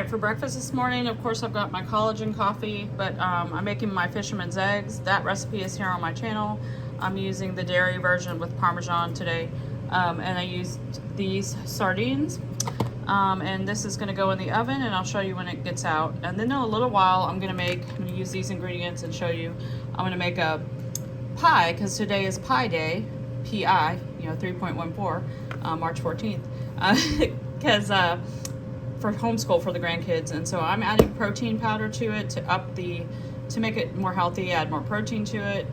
right, for breakfast this morning, of course, I've got my collagen coffee, but I'm making my fisherman's eggs. That recipe is here on my channel. I'm using the dairy version with Parmesan today, and I used these sardines. And this is going to go in the oven, and I'll show you when it gets out. And then in a little while, I'm going to use these ingredients and show you. I'm going to make a pie, because today is Pie Day, P-I, 3.14, March 14th, because for homeschool for the grandkids. And so I'm adding protein powder to it to make it more healthy, add more protein to it.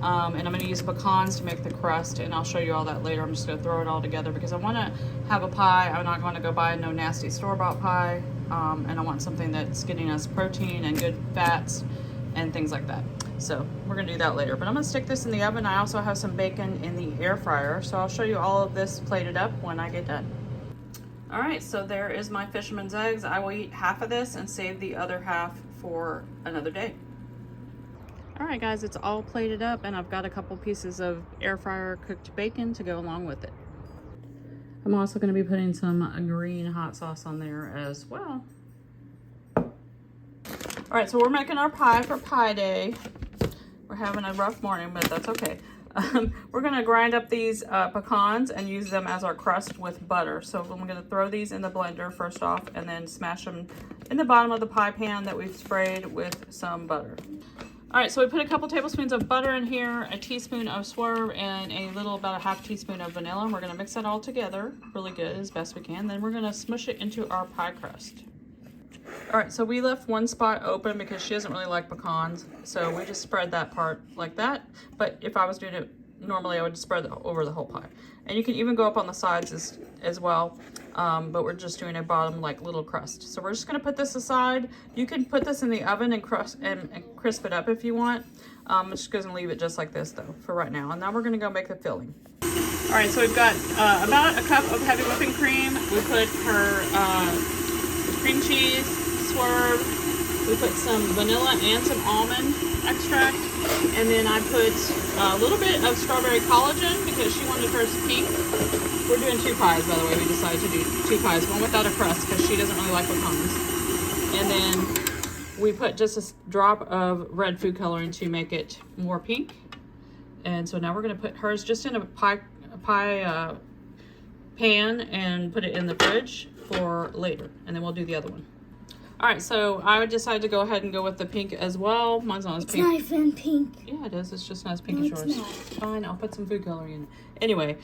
And I'm going to use pecans to make the crust, and I'll show you all that later. I'm just going to throw it all together because I want to have a pie. I'm not going to go buy no nasty store-bought pie, and I want something that's getting us protein and good fats and things like that. So we're going to do that later, but I'm going to stick this in the oven. I also have some bacon in the air fryer, so I'll show you all of this plated up when I get done. All right, so there is my fisherman's eggs. I will eat half of this and save the other half for another day. All right, guys, it's all plated up, and I've got a couple pieces of air fryer cooked bacon to go along with it. I'm also going to be putting some green hot sauce on there as well. All right, so we're making our pie for Pie Day. We're having a rough morning, but that's okay. We're going to grind up these pecans and use them as our crust with butter. So I'm going to throw these in the blender first off, and then smash them in the bottom of the pie pan that we've sprayed with some butter. All right, so we put a couple tablespoons of butter in here, a teaspoon of swerve, and about a half teaspoon of vanilla. We're gonna mix that all together really good as best we can. Then we're gonna smush it into our pie crust. All right, so we left one spot open because she doesn't really like pecans. So we just spread that part like that. But if I was doing it normally, I would spread it over the whole pie. And you can even go up on the sides as well. But we're just doing a bottom like little crust. So we're just gonna put this aside. You can put this in the oven and crisp it up if you want. I'm just gonna leave it just like this though for right now. And now we're gonna go make the filling. All right, so we've got about a cup of heavy whipping cream. We put her cream cheese, swerve. We put some vanilla and some almond extract. And then I put a little bit of strawberry collagen because she wanted hers pink. We're doing two pies, by the way. We decided to do two pies, one without a crust because she doesn't really like pecans. And then we put just a drop of red food coloring to make it more pink. And so now we're going to put hers just in a pie pan and put it in the fridge for later. And then we'll do the other one. All right, so I decided to go ahead and go with the pink as well. Mine's not as pink. It's not even pink. Yeah, it is. It's just not as pink as yours. Fine, I'll put some food coloring in it. Anyway,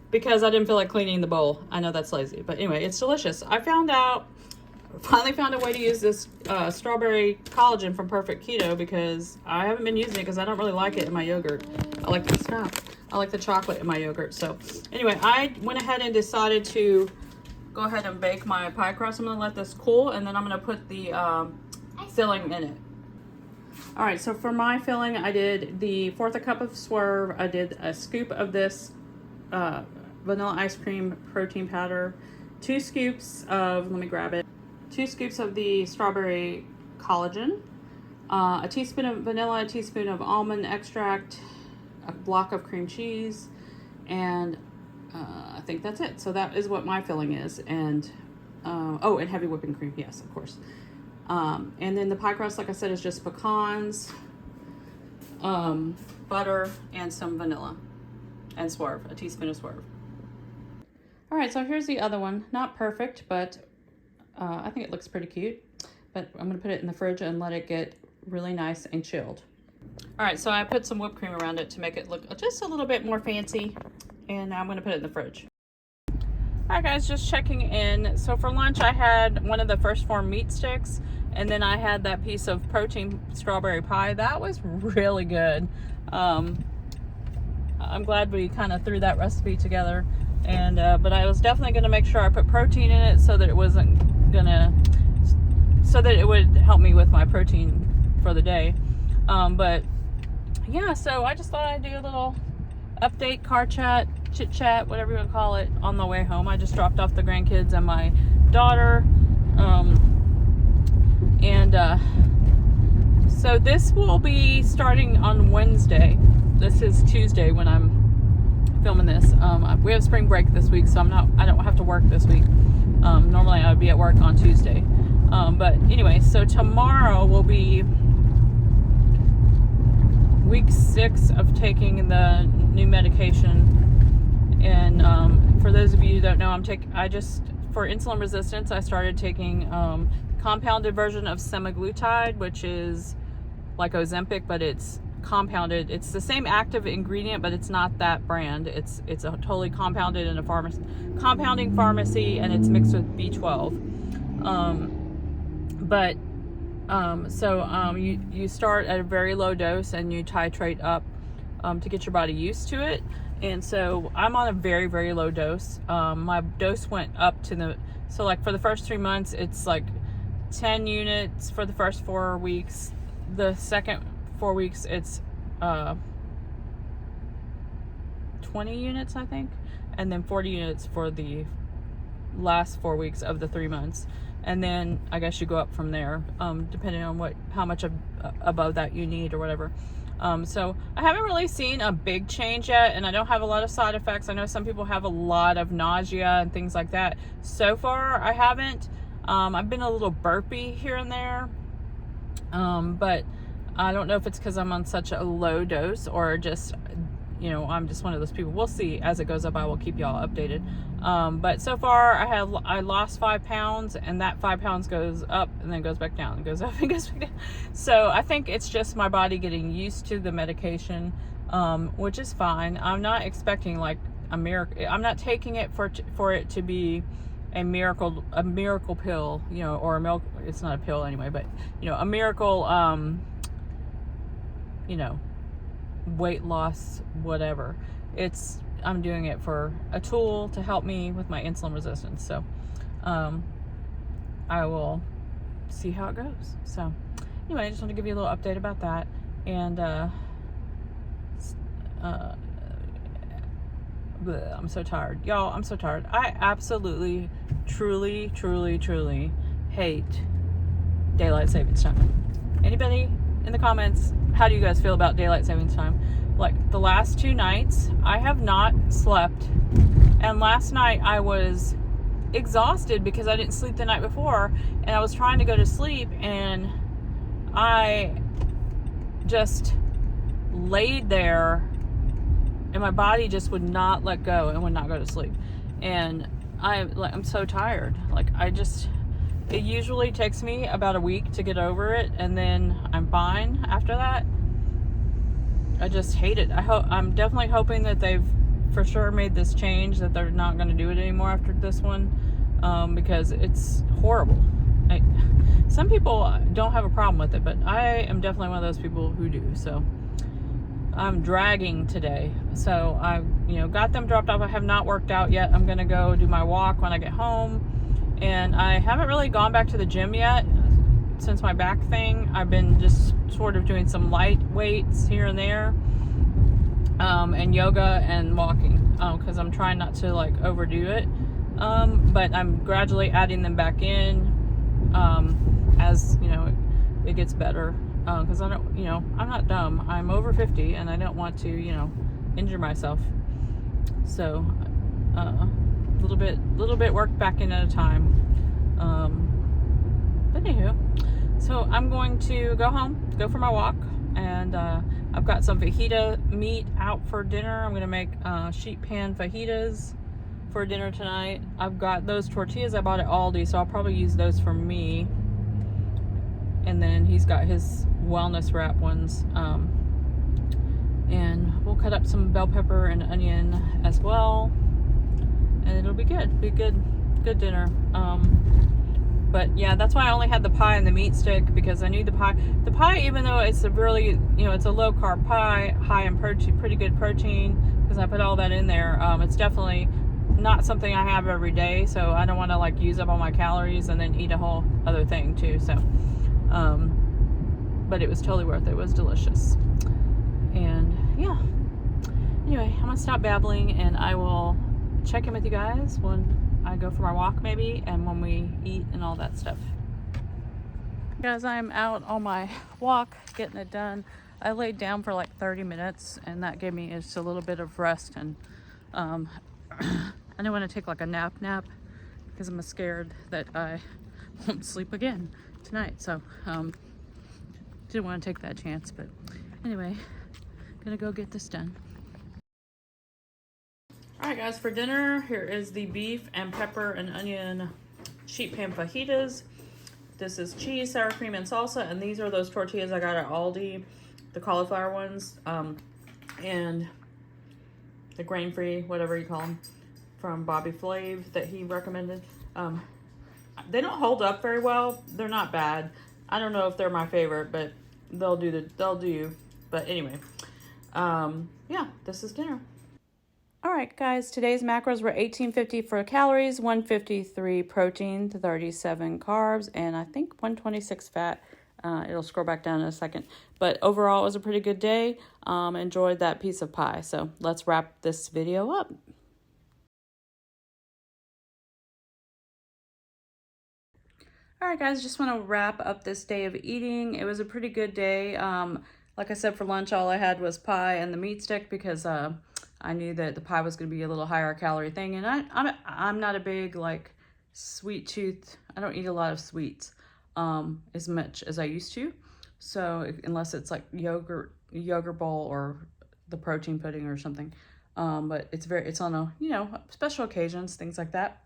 because I didn't feel like cleaning the bowl. I know that's lazy, but anyway, it's delicious. I finally found a way to use this strawberry collagen from Perfect Keto because I haven't been using it because I don't really like it in my yogurt. I like the chocolate in my yogurt. So anyway, I went ahead and decided to go ahead and bake my pie crust. I'm gonna let this cool, and then I'm gonna put the filling in it. All right, so for my filling, I did the 1/4 cup of swerve. I did a scoop of this vanilla ice cream protein powder, 2 scoops of, let me grab it, 2 scoops of the strawberry collagen, a teaspoon of vanilla, a teaspoon of almond extract, a block of cream cheese, and I think that's it. So that is what my filling is. And and heavy whipping cream, yes, of course. And then the pie crust, like I said, is just pecans, butter, and some vanilla, and swerve, a teaspoon of swerve. All right, so here's the other one. Not perfect, but I think it looks pretty cute. But I'm gonna put it in the fridge and let it get really nice and chilled. All right, so I put some whipped cream around it to make it look just a little bit more fancy. And now I'm gonna put it in the fridge. Hi guys, just checking in. So for lunch I had one of the First Form meat sticks, and then I had that piece of protein strawberry pie. That was really good. I'm glad we kind of threw that recipe together. And but I was definitely gonna make sure I put protein in it so that it would help me with my protein for the day. But yeah, so I just thought I'd do a little update, car chat, chit chat, whatever you want to call it, on the way home. I just dropped off the grandkids and my daughter. So this will be starting on Wednesday. This is Tuesday when I'm filming this. We have spring break this week, so I don't have to work this week. Normally I would be at work on Tuesday. But anyway, so tomorrow will be week 6 of taking the new medication. And for those of you who don't know, for insulin resistance, I started taking compounded version of semaglutide, which is like Ozempic, but it's compounded. It's the same active ingredient, but it's not that brand. It's a totally compounded in a compounding pharmacy, and it's mixed with B12. You start at a very low dose and you titrate up to get your body used to it. And so I'm on a very, very low dose. My dose went up to for the first 3 months, it's like 10 units for the first 4 weeks. The second 4 weeks, it's 20 units, I think. And then 40 units for the last 4 weeks of the 3 months. And then I guess you go up from there, depending on how much above that you need or whatever. So I haven't really seen a big change yet, and I don't have a lot of side effects. I know some people have a lot of nausea and things like that. So far, I haven't. I've been a little burpy here and there, but I don't know if it's because I'm on such a low dose or just, I'm just one of those people. We'll see as it goes up. I will keep y'all updated. But so far I lost 5 pounds, and that 5 pounds goes up and then goes back down and goes up and goes back down. So I think it's just my body getting used to the medication, which is fine. I'm not expecting like a miracle. I'm not taking it for it to be a miracle pill, or a milk. It's not a pill anyway, but a miracle, weight loss, whatever. I'm doing it for a tool to help me with my insulin resistance. So I will see how it goes. So anyway, I just want to give you a little update about that. And I'm so tired, y'all. I'm so tired. I absolutely, truly hate daylight savings time. Anybody in the comments, how do you guys feel about daylight savings time? Like the last 2 nights, I have not slept. And last night I was exhausted because I didn't sleep the night before. And I was trying to go to sleep, and I just laid there, and my body just would not let go and would not go to sleep. And I'm so tired. It usually takes me about a week to get over it, and then I'm fine after that. I just hate it. I'm definitely hoping that they've for sure made this change, that they're not going to do it anymore after this one, because it's horrible. Some people don't have a problem with it, but I am definitely one of those people who do. So I'm dragging today. So I got them dropped off. I have not worked out yet. I'm going to go do my walk when I get home. And I haven't really gone back to the gym yet since my back thing. I've been just sort of doing some light weights here and there, and yoga and walking, because I'm trying not to overdo it. But I'm gradually adding them back in as it gets better, because I don't, I'm not dumb. I'm over 50 and I don't want to injure myself. So little bit work back in at a time. But anywho, so I'm going to go home, go for my walk, and I've got some fajita meat out for dinner. I'm gonna make sheet pan fajitas for dinner tonight. I've got those tortillas I bought at Aldi, so I'll probably use those for me. And then he's got his wellness wrap ones, and we'll cut up some bell pepper and onion as well, and it'll be good. Good dinner. But yeah, that's why I only had the pie and the meat stick, because I knew the pie, even though it's a really, it's a low carb pie, high in protein, pretty good protein, because I put all that in there. It's definitely not something I have every day, so I don't want to use up all my calories and then eat a whole other thing too. So, but it was totally worth it. It was delicious. And yeah, anyway, I'm gonna stop babbling, and I will check in with you guys when I go for my walk maybe, and when we eat and all that stuff. Guys, I'm out on my walk getting it done. I laid down for 30 minutes, and that gave me just a little bit of rest, and I didn't want to take a nap because I'm scared that I won't sleep again tonight. So didn't want to take that chance, but anyway, gonna go get this done. All right, guys, for dinner, here is the beef and pepper and onion sheet pan fajitas. This is cheese, sour cream, and salsa, and these are those tortillas I got at Aldi, the cauliflower ones, and the grain-free, whatever you call them, from Bobby Flav that he recommended. They don't hold up very well. They're not bad. I don't know if they're my favorite, but they'll do. But anyway, yeah, this is dinner. All right, guys, today's macros were 1850 for calories, 153 protein, 37 carbs, and I think 126 fat. It'll scroll back down in a second. But overall, it was a pretty good day. Enjoyed that piece of pie. So let's wrap this video up. All right, guys, just want to wrap up this day of eating. It was a pretty good day. Like I said, for lunch, all I had was pie and the meat stick because I knew that the pie was going to be a little higher calorie thing. And I'm not a big, like, sweet tooth. I don't eat a lot of sweets as much as I used to. So unless it's like yogurt bowl or the protein pudding or something. But it's on a, special occasions, things like that.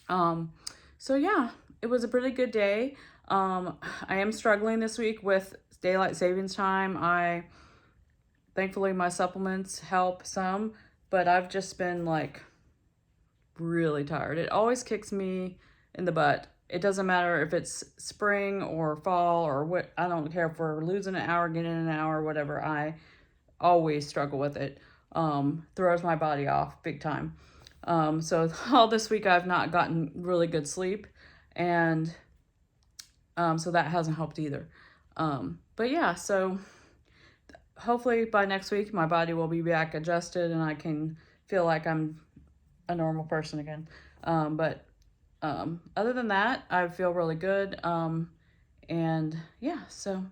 So yeah, it was a pretty good day. I am struggling this week with daylight savings time. Thankfully my supplements help some, but I've just been like really tired. It always kicks me in the butt. It doesn't matter if it's spring or fall or what. I don't care if we're losing an hour, getting an hour, whatever. I always struggle with it. Throws my body off big time. So all this week I've not gotten really good sleep, and so that hasn't helped either. But yeah, so hopefully by next week my body will be back adjusted and I can feel like I'm a normal person again. But other than that, I feel really good. And yeah, so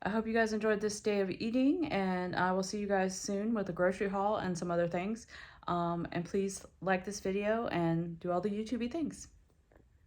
I hope you guys enjoyed this day of eating, and I will see you guys soon with a grocery haul and some other things. And please like this video and do all the YouTube-y things.